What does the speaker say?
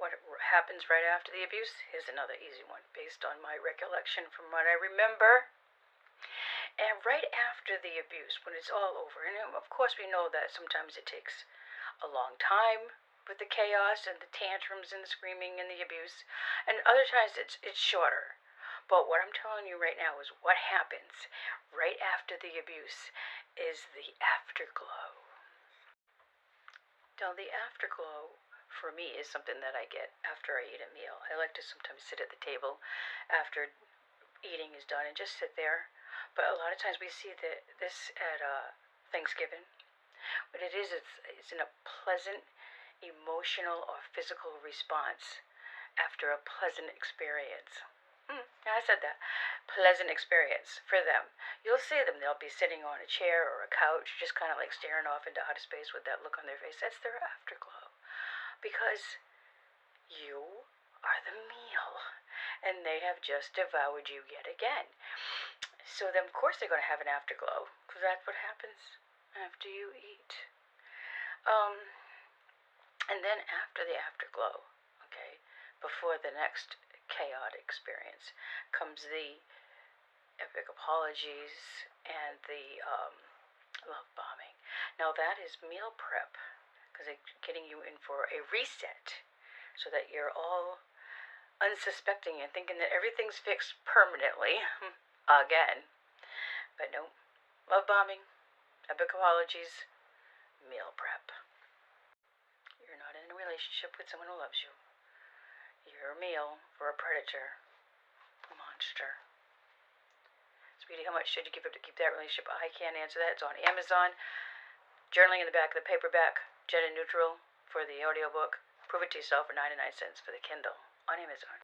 what happens right after the abuse? Here's another easy one based on my recollection from what I remember. And right after the abuse, when it's all over, and of course we know that sometimes it takes a long time with the chaos and the tantrums and the screaming and the abuse, and other times it's shorter. But what I'm telling you right now is what happens right after the abuse is the afterglow. Now, the afterglow for me is something that I get after I eat a meal. I like to sometimes sit at the table after eating is done and just sit there. But a lot of times we see this at Thanksgiving. What it is, it's in a pleasant emotional or physical response after a pleasant experience. I said that. Pleasant experience for them. You'll see them. They'll be sitting on a chair or a couch, just kind of like staring off into outer space with that look on their face. That's their afterglow. Because you are the meal. And they have just devoured you yet again. So then, of course, they're going to have an afterglow. Because that's what happens after you eat. And then after the afterglow, okay, before the next chaotic experience, comes the epic apologies and the love bombing. Now that is meal prep, because it's getting you in for a reset, so that you're all unsuspecting and thinking that everything's fixed permanently again. But no, love bombing, epic apologies, meal prep. You're not in a relationship with someone who loves you. You're a meal for a predator, a monster. Sweetie, how much should you give up to keep that relationship? I can't answer that. It's on Amazon. Journaling in the back of the paperback. Gender neutral for the audiobook. Prove it to yourself for 99 cents for the Kindle on Amazon.